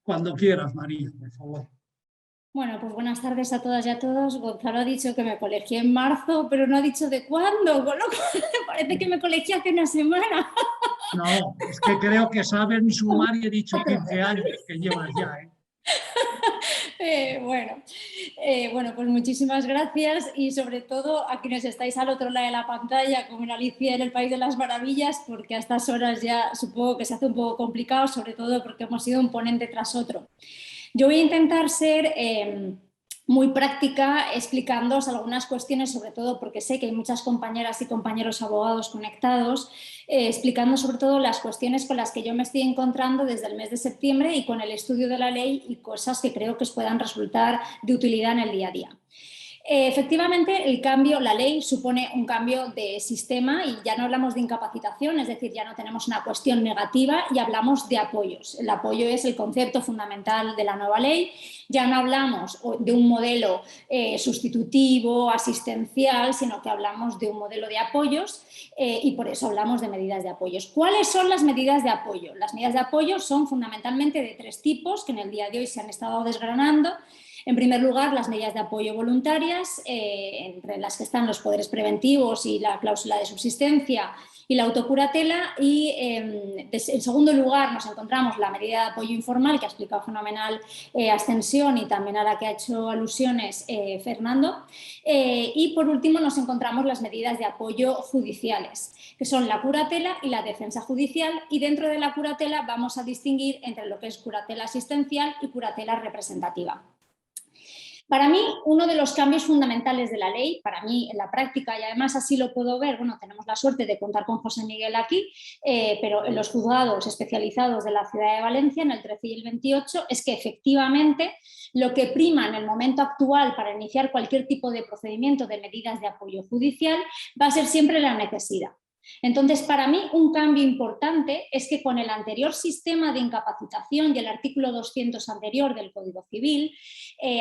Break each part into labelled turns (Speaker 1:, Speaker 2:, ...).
Speaker 1: Cuando quieras, María, por favor.
Speaker 2: Bueno, pues buenas tardes a todas y a todos. Gonzalo ha dicho que me colegié en marzo, pero no ha dicho de cuándo, con lo cual me parece que me colegié hace una semana.
Speaker 1: No, es que creo que saben sumar y he dicho 15 años que llevas ya, ¿eh?
Speaker 2: Bueno, pues muchísimas gracias y sobre todo a quienes estáis al otro lado de la pantalla, como en Alicia en el País de las Maravillas, porque a estas horas ya supongo que se hace un poco complicado, sobre todo porque hemos sido un ponente tras otro. Yo voy a intentar ser muy práctica explicándoos algunas cuestiones, sobre todo porque sé que hay muchas compañeras y compañeros abogados conectados, explicando sobre todo las cuestiones con las que yo me estoy encontrando desde el mes de septiembre y con el estudio de la ley y cosas que creo que os puedan resultar de utilidad en el día a día. Efectivamente, el cambio, la ley supone un cambio de sistema y ya no hablamos de incapacitación, es decir, ya no tenemos una cuestión negativa y hablamos de apoyos. El apoyo es el concepto fundamental de la nueva ley. Ya no hablamos de un modelo sustitutivo, asistencial, sino que hablamos de un modelo de apoyos y por eso hablamos de medidas de apoyos. ¿Cuáles son las medidas de apoyo? Las medidas de apoyo son fundamentalmente de tres tipos que en el día de hoy se han estado desgranando. En primer lugar, las medidas de apoyo voluntarias, entre las que están los poderes preventivos y la cláusula de subsistencia y la autocuratela. Y en segundo lugar nos encontramos la medida de apoyo informal, que ha explicado fenomenal Ascensión y también a la que ha hecho alusiones Fernando. Y por último nos encontramos las medidas de apoyo judiciales, que son la curatela y la defensa judicial. Y dentro de la curatela vamos a distinguir entre lo que es curatela asistencial y curatela representativa. Para mí, uno de los cambios fundamentales de la ley, para mí en la práctica, y además así lo puedo ver, bueno, tenemos la suerte de contar con José Miguel aquí, pero en los juzgados especializados de la ciudad de Valencia, en el 13 y el 28, es que efectivamente lo que prima en el momento actual para iniciar cualquier tipo de procedimiento de medidas de apoyo judicial va a ser siempre la necesidad. Entonces, para mí, un cambio importante es que con el anterior sistema de incapacitación y el artículo 200 anterior del Código Civil,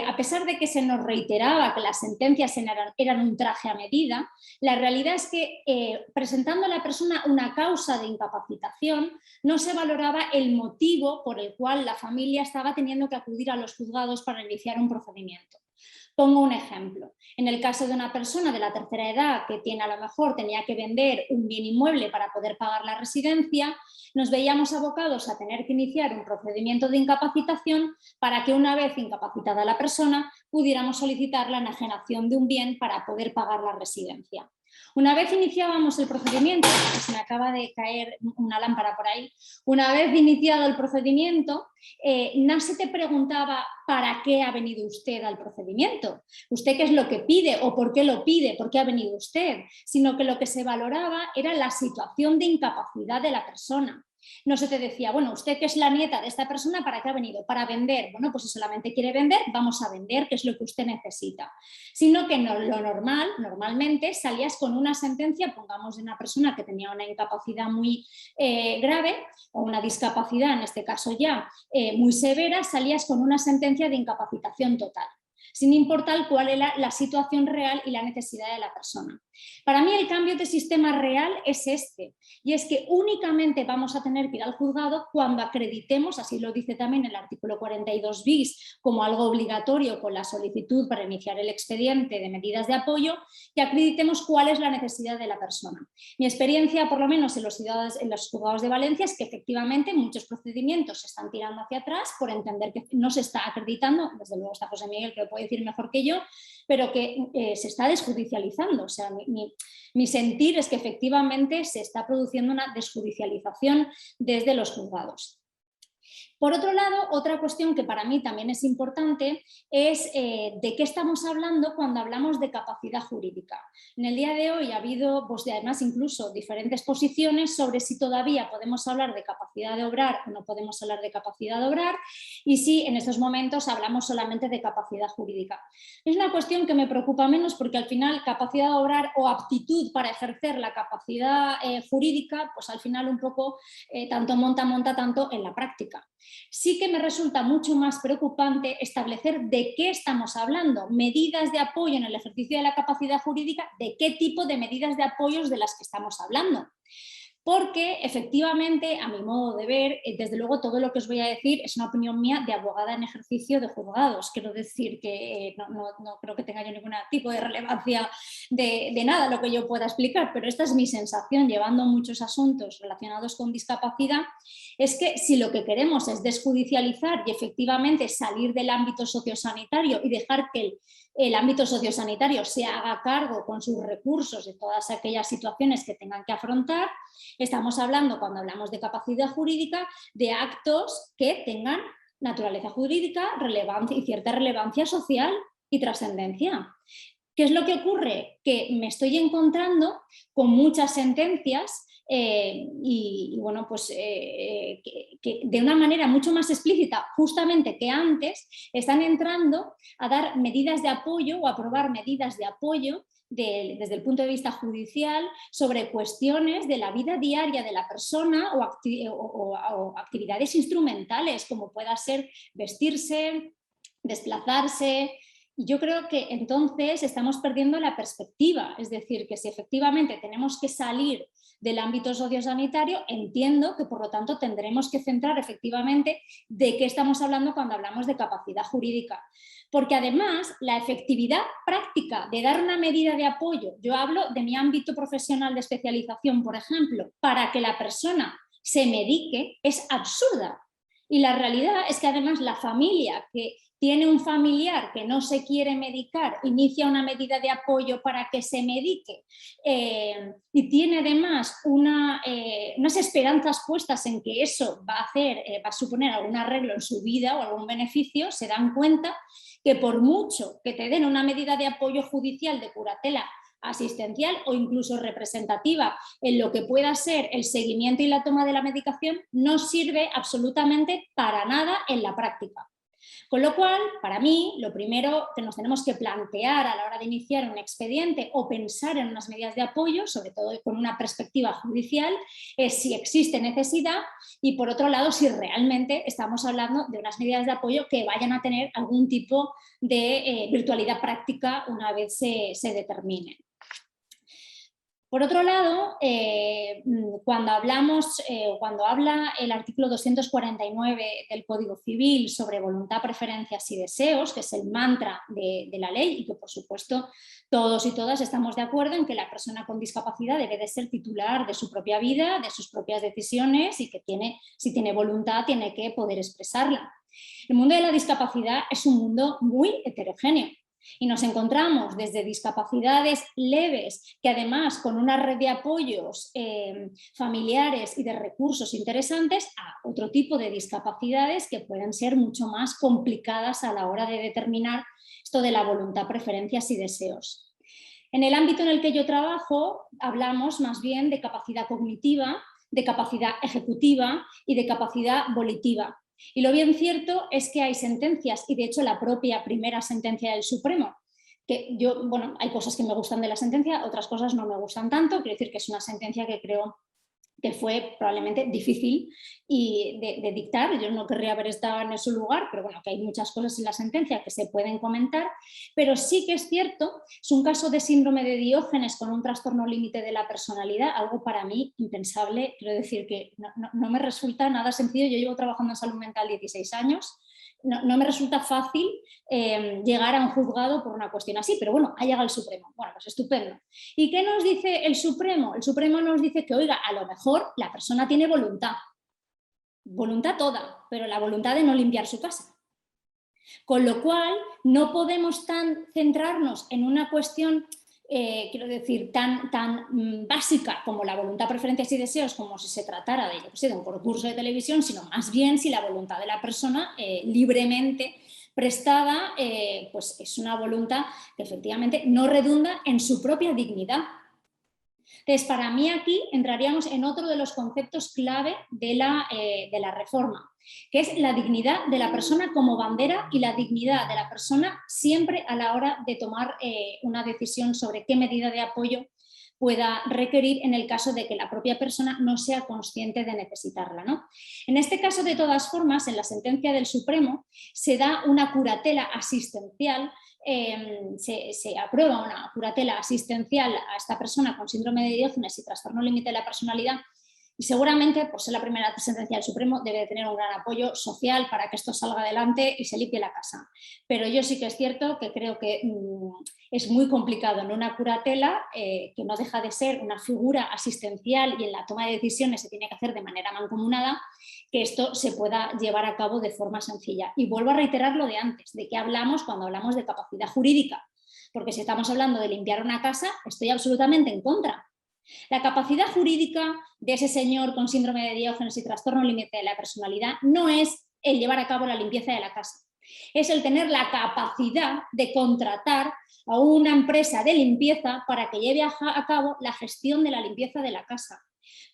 Speaker 2: a pesar de que se nos reiteraba que las sentencias eran un traje a medida, la realidad es que presentando a la persona una causa de incapacitación no se valoraba el motivo por el cual la familia estaba teniendo que acudir a los juzgados para iniciar un procedimiento. Pongo un ejemplo. En el caso de una persona de la tercera edad que a lo mejor tenía que vender un bien inmueble para poder pagar la residencia, nos veíamos abocados a tener que iniciar un procedimiento de incapacitación para que una vez incapacitada la persona pudiéramos solicitar la enajenación de un bien para poder pagar la residencia. Una vez iniciábamos el procedimiento, se me acaba de caer una lámpara por ahí, una vez iniciado el procedimiento, no se te preguntaba para qué ha venido usted al procedimiento, usted qué es lo que pide o por qué lo pide, por qué ha venido usted, sino que lo que se valoraba era la situación de incapacidad de la persona. No se te decía, bueno, usted que es la nieta de esta persona, ¿para qué ha venido? Para vender. Bueno, pues si solamente quiere vender, vamos a vender, que es lo que usted necesita. Sino que no, lo normalmente salías con una sentencia, pongamos de una persona que tenía una incapacidad muy grave o una discapacidad, en este caso ya, muy severa, salías con una sentencia de incapacitación total, sin importar cuál era la situación real y la necesidad de la persona. Para mí el cambio de sistema real es este, y es que únicamente vamos a tener que ir al juzgado cuando acreditemos, así lo dice también el artículo 42 bis, como algo obligatorio con la solicitud para iniciar el expediente de medidas de apoyo, que acreditemos cuál es la necesidad de la persona. Mi experiencia, por lo menos en los juzgados de Valencia, es que efectivamente muchos procedimientos se están tirando hacia atrás por entender que no se está acreditando, desde luego está José Miguel que lo puede decir mejor que yo, pero que se está desjudicializando. O sea, mi sentir es que efectivamente se está produciendo una desjudicialización desde los juzgados. Por otro lado, otra cuestión que para mí también es importante es de qué estamos hablando cuando hablamos de capacidad jurídica. En el día de hoy ha habido, pues, además incluso diferentes posiciones sobre si todavía podemos hablar de capacidad de obrar o no podemos hablar de capacidad de obrar y si en estos momentos hablamos solamente de capacidad jurídica. Es una cuestión que me preocupa menos porque al final capacidad de obrar o aptitud para ejercer la capacidad jurídica, pues al final un poco tanto monta tanto en la práctica. Sí que me resulta mucho más preocupante establecer de qué estamos hablando, medidas de apoyo en el ejercicio de la capacidad jurídica, de qué tipo de medidas de apoyo de las que estamos hablando. porque efectivamente, a mi modo de ver, desde luego todo lo que os voy a decir es una opinión mía de abogada en ejercicio de juzgados. Quiero decir que no creo que tenga yo ningún tipo de relevancia de nada lo que yo pueda explicar, pero esta es mi sensación llevando muchos asuntos relacionados con discapacidad, es que si lo que queremos es desjudicializar y efectivamente salir del ámbito sociosanitario y dejar que el ámbito sociosanitario se haga cargo con sus recursos de todas aquellas situaciones que tengan que afrontar, estamos hablando, cuando hablamos de capacidad jurídica, de actos que tengan naturaleza jurídica, relevancia y cierta relevancia social y trascendencia. ¿Qué es lo que ocurre? Que me estoy encontrando con muchas sentencias bueno, pues que de una manera mucho más explícita, justamente que antes, están entrando a dar medidas de apoyo o a aprobar medidas de apoyo desde el punto de vista judicial sobre cuestiones de la vida diaria de la persona o actividades instrumentales, como pueda ser vestirse, desplazarse. Y yo creo que entonces estamos perdiendo la perspectiva, es decir, que si efectivamente tenemos que salir del ámbito sociosanitario, entiendo que por lo tanto tendremos que centrar efectivamente de qué estamos hablando cuando hablamos de capacidad jurídica. Porque además la efectividad práctica de dar una medida de apoyo, yo hablo de mi ámbito profesional de especialización, por ejemplo, para que la persona se medique, es absurda. Y la realidad es que además la familia que tiene un familiar que no se quiere medicar, inicia una medida de apoyo para que se medique y tiene además unas esperanzas puestas en que eso va a suponer algún arreglo en su vida o algún beneficio, se dan cuenta que por mucho que te den una medida de apoyo judicial de curatela asistencial o incluso representativa en lo que pueda ser el seguimiento y la toma de la medicación, no sirve absolutamente para nada en la práctica. Con lo cual, para mí, lo primero que nos tenemos que plantear a la hora de iniciar un expediente o pensar en unas medidas de apoyo, sobre todo con una perspectiva judicial, es si existe necesidad y, por otro lado, si realmente estamos hablando de unas medidas de apoyo que vayan a tener algún tipo de virtualidad práctica una vez se determinen. Por otro lado, cuando habla el artículo 249 del Código Civil sobre voluntad, preferencias y deseos, que es el mantra de la ley y que por supuesto todos y todas estamos de acuerdo en que la persona con discapacidad debe de ser titular de su propia vida, de sus propias decisiones y que si tiene voluntad tiene que poder expresarla. El mundo de la discapacidad es un mundo muy heterogéneo. Y nos encontramos desde discapacidades leves, que además con una red de apoyos familiares y de recursos interesantes, a otro tipo de discapacidades que pueden ser mucho más complicadas a la hora de determinar esto de la voluntad, preferencias y deseos. En el ámbito en el que yo trabajo, hablamos más bien de capacidad cognitiva, de capacidad ejecutiva y de capacidad volitiva. Y lo bien cierto es que hay sentencias, y de hecho la propia primera sentencia del Supremo, que hay cosas que me gustan de la sentencia, otras cosas no me gustan tanto, quiero decir que es una sentencia que creo que fue probablemente difícil de dictar, yo no querría haber estado en ese lugar, pero bueno, que hay muchas cosas en la sentencia que se pueden comentar, pero sí que es cierto, es un caso de síndrome de Diógenes con un trastorno límite de la personalidad, algo para mí impensable, quiero decir que no me resulta nada sencillo, yo llevo trabajando en salud mental 16 años, no me resulta fácil llegar a un juzgado por una cuestión así, pero bueno, ha llegado el Supremo. Bueno, pues estupendo. ¿Y qué nos dice el Supremo? El Supremo nos dice que, oiga, a lo mejor la persona tiene voluntad toda, pero la voluntad de no limpiar su casa. Con lo cual, no podemos centrarnos en una cuestión quiero decir, tan básica como la voluntad, preferencias y deseos, como si se tratara de un concurso de televisión, sino más bien si la voluntad de la persona libremente prestada pues es una voluntad que efectivamente no redunda en su propia dignidad. Entonces, para mí aquí entraríamos en otro de los conceptos clave de la reforma, que es la dignidad de la persona como bandera y la dignidad de la persona siempre a la hora de tomar una decisión sobre qué medida de apoyo pueda requerir en el caso de que la propia persona no sea consciente de necesitarla, ¿no? En este caso, de todas formas, en la sentencia del Supremo se da una curatela asistencial, se aprueba una curatela asistencial a esta persona con síndrome de Diógenes y trastorno límite de la personalidad Y seguramente, por ser la primera sentencia del Supremo, debe de tener un gran apoyo social para que esto salga adelante y se limpie la casa. Pero yo sí que es cierto que creo que es muy complicado en una curatela, que no deja de ser una figura asistencial y en la toma de decisiones se tiene que hacer de manera mancomunada, que esto se pueda llevar a cabo de forma sencilla. Y vuelvo a reiterar lo de antes, de qué hablamos cuando hablamos de capacidad jurídica. Porque si estamos hablando de limpiar una casa, estoy absolutamente en contra. La capacidad jurídica de ese señor con síndrome de Diógenes y trastorno límite de la personalidad no es el llevar a cabo la limpieza de la casa, es el tener la capacidad de contratar a una empresa de limpieza para que lleve a cabo la gestión de la limpieza de la casa.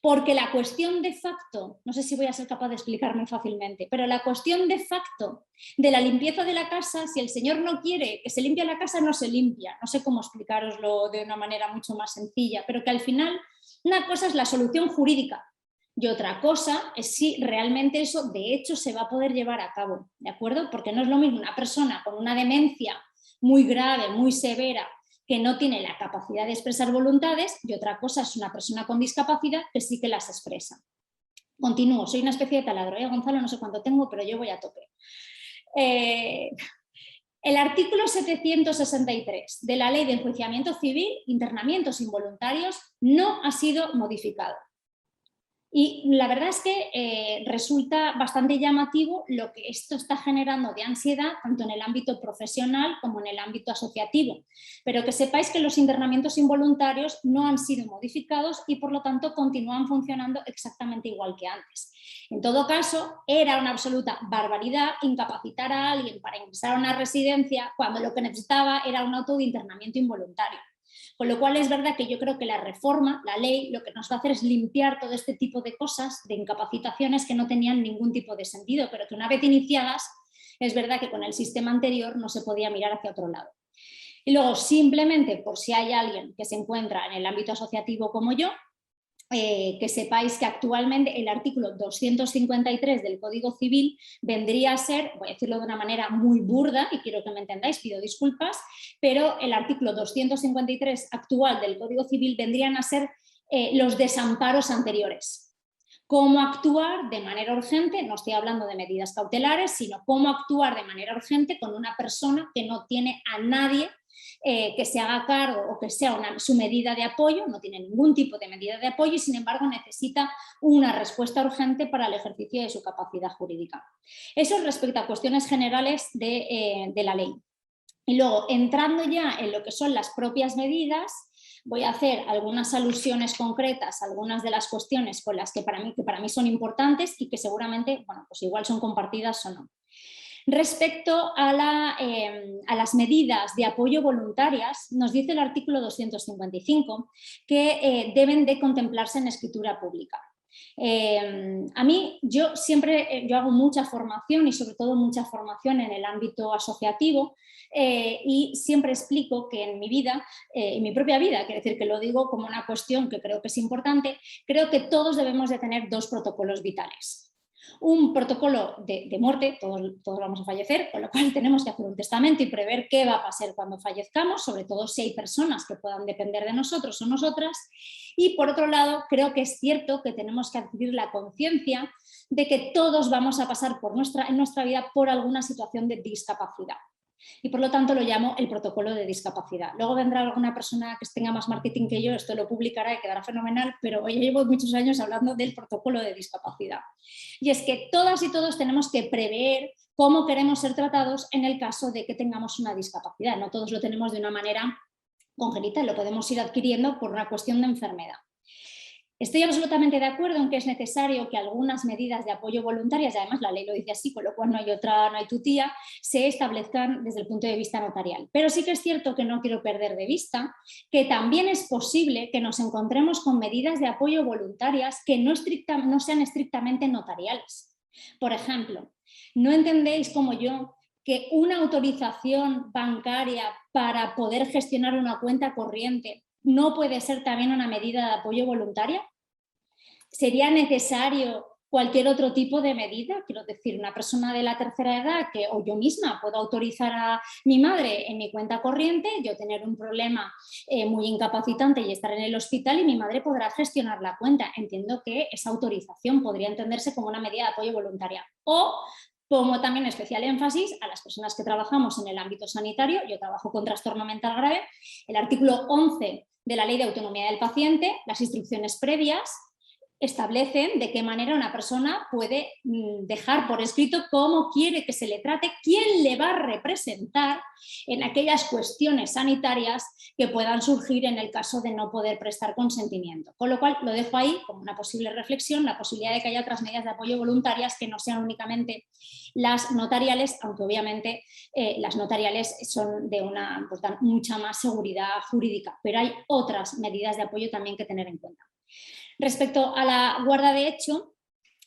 Speaker 2: Porque la cuestión de facto, no sé si voy a ser capaz de explicarme fácilmente, pero la cuestión de facto de la limpieza de la casa, si el señor no quiere que se limpie la casa, no se limpia. No sé cómo explicaroslo de una manera mucho más sencilla, pero que al final una cosa es la solución jurídica y otra cosa es si realmente eso de hecho se va a poder llevar a cabo, ¿de acuerdo? Porque no es lo mismo una persona con una demencia muy grave, muy severa, que no tiene la capacidad de expresar voluntades, y otra cosa es una persona con discapacidad que sí que las expresa. Continúo, soy una especie de taladro, Gonzalo, no sé cuánto tengo, pero yo voy a tope. El artículo 763 de la Ley de Enjuiciamiento Civil, internamientos involuntarios, no ha sido modificado. Y la verdad es que resulta bastante llamativo lo que esto está generando de ansiedad, tanto en el ámbito profesional como en el ámbito asociativo. Pero que sepáis que los internamientos involuntarios no han sido modificados y por lo tanto continúan funcionando exactamente igual que antes. En todo caso, era una absoluta barbaridad incapacitar a alguien para ingresar a una residencia cuando lo que necesitaba era un auto de internamiento involuntario. Con lo cual es verdad que yo creo que la reforma, la ley, lo que nos va a hacer es limpiar todo este tipo de cosas, de incapacitaciones que no tenían ningún tipo de sentido, pero que una vez iniciadas, es verdad que con el sistema anterior no se podía mirar hacia otro lado. Y luego, simplemente por si hay alguien que se encuentra en el ámbito asociativo como yo, que sepáis que actualmente el artículo 253 del Código Civil vendría a ser, voy a decirlo de una manera muy burda y quiero que me entendáis, pido disculpas, pero el artículo 253 actual del Código Civil vendrían a ser los desamparos anteriores. Cómo actuar de manera urgente, no estoy hablando de medidas cautelares, sino cómo actuar de manera urgente con una persona que no tiene a nadie que se haga cargo o que sea su medida de apoyo, no tiene ningún tipo de medida de apoyo y sin embargo necesita una respuesta urgente para el ejercicio de su capacidad jurídica. Eso respecto a cuestiones generales de la ley. Y luego, entrando ya en lo que son las propias medidas, voy a hacer algunas alusiones concretas a algunas de las cuestiones con las que para mí son importantes y que seguramente, bueno, pues igual son compartidas o no. Respecto a las medidas de apoyo voluntarias, nos dice el artículo 255 que deben de contemplarse en escritura pública. A mí, yo hago mucha formación y sobre todo mucha formación en el ámbito asociativo y siempre explico que en mi vida, en mi propia vida, quiero decir que lo digo como una cuestión que creo que es importante, creo que todos debemos de tener dos protocolos vitales. Un protocolo de muerte, todos vamos a fallecer, con lo cual tenemos que hacer un testamento y prever qué va a pasar cuando fallezcamos, sobre todo si hay personas que puedan depender de nosotros o nosotras. Y por otro lado, creo que es cierto que tenemos que adquirir la conciencia de que todos vamos a pasar en nuestra vida por alguna situación de discapacidad. Y por lo tanto lo llamo el protocolo de discapacidad. Luego vendrá alguna persona que tenga más marketing que yo, esto lo publicará y quedará fenomenal, pero hoy llevo muchos años hablando del protocolo de discapacidad. Y es que todas y todos tenemos que prever cómo queremos ser tratados en el caso de que tengamos una discapacidad. No todos lo tenemos de una manera congénita, lo podemos ir adquiriendo por una cuestión de enfermedad. Estoy absolutamente de acuerdo en que es necesario que algunas medidas de apoyo voluntarias, y además la ley lo dice así, con lo cual no hay tutía, se establezcan desde el punto de vista notarial. Pero sí que es cierto que no quiero perder de vista que también es posible que nos encontremos con medidas de apoyo voluntarias que no sean estrictamente notariales. Por ejemplo, ¿no entendéis como yo que una autorización bancaria para poder gestionar una cuenta corriente no puede ser también una medida de apoyo voluntaria? ¿Sería necesario cualquier otro tipo de medida. Quiero decir, una persona de la tercera edad o yo misma puedo autorizar a mi madre en mi cuenta corriente, yo tener un problema muy incapacitante y estar en el hospital y mi madre podrá gestionar la cuenta. Entiendo que esa autorización podría entenderse como una medida de apoyo voluntaria. O pongo también especial énfasis a las personas que trabajamos en el ámbito sanitario. Yo trabajo con trastorno mental grave. El artículo 11 de la Ley de Autonomía del Paciente, las instrucciones previas, establecen de qué manera una persona puede dejar por escrito cómo quiere que se le trate, quién le va a representar en aquellas cuestiones sanitarias que puedan surgir en el caso de no poder prestar consentimiento. Con lo cual lo dejo ahí como una posible reflexión, la posibilidad de que haya otras medidas de apoyo voluntarias que no sean únicamente las notariales, aunque obviamente las notariales son de pues, dan mucha más seguridad jurídica, pero hay otras medidas de apoyo también que tener en cuenta. Respecto a la guarda de hecho,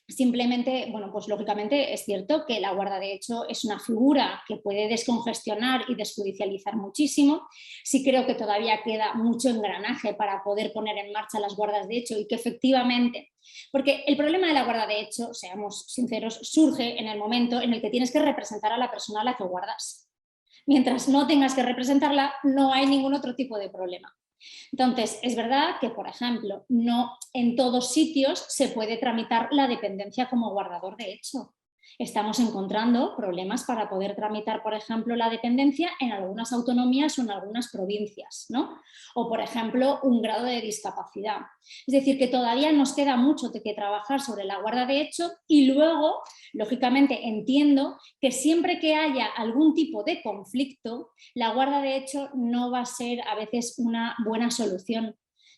Speaker 2: simplemente, bueno, pues lógicamente es cierto que la guarda de hecho es una figura que puede descongestionar y desjudicializar muchísimo. Sí creo que todavía queda mucho engranaje para poder poner en marcha las guardas de hecho y que efectivamente, porque el problema de la guarda de hecho, seamos sinceros, surge en el momento en el que tienes que representar a la persona a la que guardas. Mientras no tengas que representarla, no hay ningún otro tipo de problema. Entonces, es verdad que, por ejemplo, no en todos sitios se puede tramitar la dependencia como guardador de hecho. Estamos encontrando problemas para poder tramitar, por ejemplo, la dependencia en algunas autonomías o en algunas provincias, ¿no? O, por ejemplo, un grado de discapacidad. Es decir, que todavía nos queda mucho que trabajar sobre la guarda de hecho y luego, lógicamente, entiendo que siempre que haya algún tipo de conflicto, la guarda de hecho no va a ser a veces una buena solución.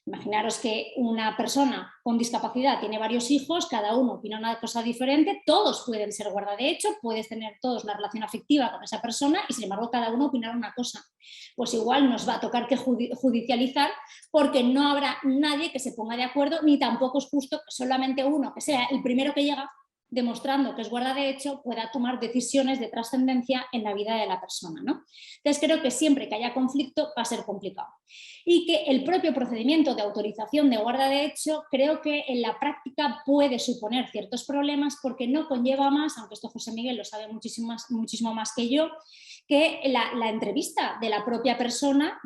Speaker 2: Imaginaros que una persona con discapacidad tiene varios hijos, cada uno opina una cosa diferente, todos pueden ser guarda de hecho, puedes tener todos una relación afectiva con esa persona y sin embargo cada uno opinará una cosa. Pues igual nos va a tocar que judicializar porque no habrá nadie que se ponga de acuerdo, ni tampoco es justo que solamente uno, que sea el primero que llega, demostrando que es guarda de hecho, pueda tomar decisiones de trascendencia en la vida de la persona, ¿no? Entonces creo que siempre que haya conflicto va a ser complicado. Y que el propio procedimiento de autorización de guarda de hecho creo que en la práctica puede suponer ciertos problemas porque no conlleva más, aunque esto José Miguel lo sabe muchísimo más que yo, que la entrevista de la propia persona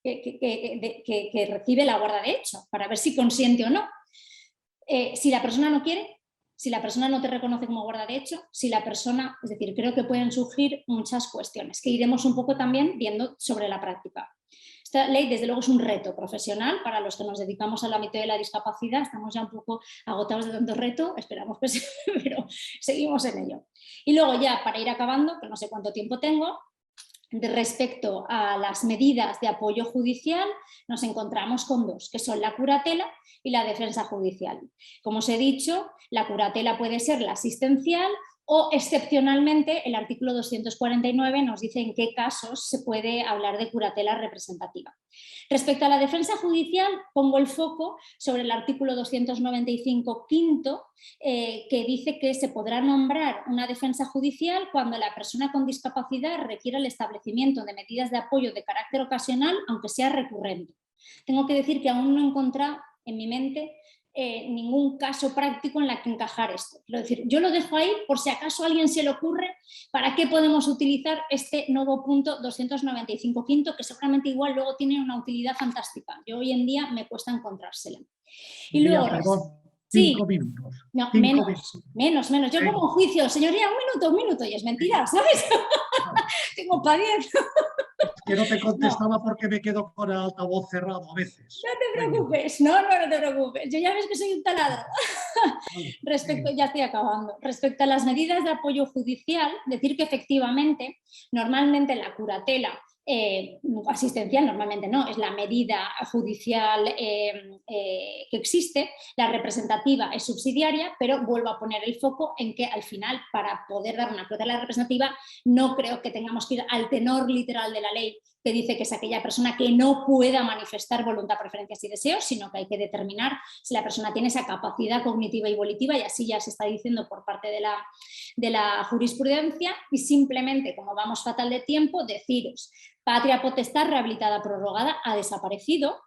Speaker 2: que recibe la guarda de hecho para ver si consiente o no. Si la persona no quiere, si la persona no te reconoce como guarda de hecho, si la persona, es decir, creo que pueden surgir muchas cuestiones que iremos un poco también viendo sobre la práctica. Esta ley, desde luego, es un reto profesional para los que nos dedicamos al ámbito de la discapacidad. Estamos ya un poco agotados de tanto reto, esperamos que sí, pero seguimos en ello. Y luego ya, para ir acabando, que no sé cuánto tiempo tengo, respecto a las medidas de apoyo judicial, nos encontramos con dos, que son la curatela y la defensa judicial. Como os he dicho, la curatela puede ser la asistencial o, excepcionalmente, el artículo 249 nos dice en qué casos se puede hablar de curatela representativa. Respecto a la defensa judicial, pongo el foco sobre el artículo 295 quinto, que dice que se podrá nombrar una defensa judicial cuando la persona con discapacidad requiera el establecimiento de medidas de apoyo de carácter ocasional, aunque sea recurrente. Tengo que decir que aún no he encontrado en mi mente ningún caso práctico en la que encajar esto. Quiero decir, yo lo dejo ahí por si acaso a alguien se le ocurre para qué podemos utilizar este nuevo punto 295 quinto, que seguramente igual luego tiene una utilidad fantástica. Yo hoy en día me cuesta encontrársela. Y luego,
Speaker 1: perdón,
Speaker 2: sí,
Speaker 1: 5 minutos.
Speaker 2: no,
Speaker 1: 5
Speaker 2: menos. Yo como un juicio, señoría, un minuto, y es mentira, ¿sabes? Tengo para 10.
Speaker 1: Que no te contestaba porque me quedo con el altavoz cerrado a veces.
Speaker 2: No te preocupes, no te preocupes. Yo ya ves que soy un taladro. Ya estoy acabando. Respecto a las medidas de apoyo judicial, decir que efectivamente, normalmente la curatela asistencial, normalmente no, es la medida judicial que existe, la representativa es subsidiaria, pero vuelvo a poner el foco en que al final, para poder dar una curatela representativa, no creo que tengamos que ir al tenor literal de la ley, que dice que es aquella persona que no pueda manifestar voluntad, preferencias y deseos, sino que hay que determinar si la persona tiene esa capacidad cognitiva y volitiva, y así ya se está diciendo por parte de la jurisprudencia. Y simplemente, como vamos fatal de tiempo, deciros: patria potestad rehabilitada prorrogada ha desaparecido,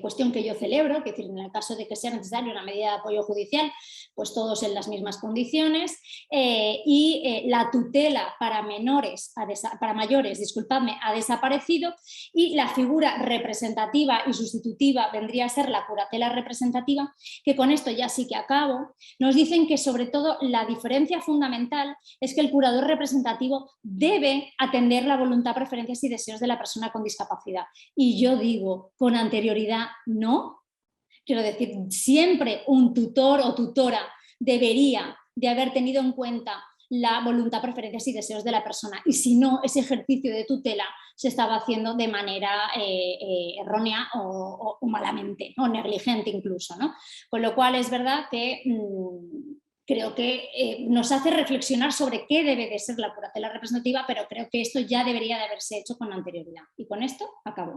Speaker 2: cuestión que yo celebro, que en el caso de que sea necesaria una medida de apoyo judicial, pues todos en las mismas condiciones, y la tutela para mayores, disculpadme, ha desaparecido, y la figura representativa y sustitutiva vendría a ser la curatela representativa, que con esto ya sí que acabo. Nos dicen que sobre todo la diferencia fundamental es que el curador representativo debe atender la voluntad, preferencias y deseos de la persona con discapacidad. Y yo digo, con anterioridad, no. Quiero decir, siempre un tutor o tutora debería de haber tenido en cuenta la voluntad, preferencias y deseos de la persona, y si no, ese ejercicio de tutela se estaba haciendo de manera errónea o malamente, o negligente incluso, ¿no? Con lo cual es verdad que creo que nos hace reflexionar sobre qué debe de ser la curatela representativa, pero creo que esto ya debería de haberse hecho con anterioridad. Y con esto acabo.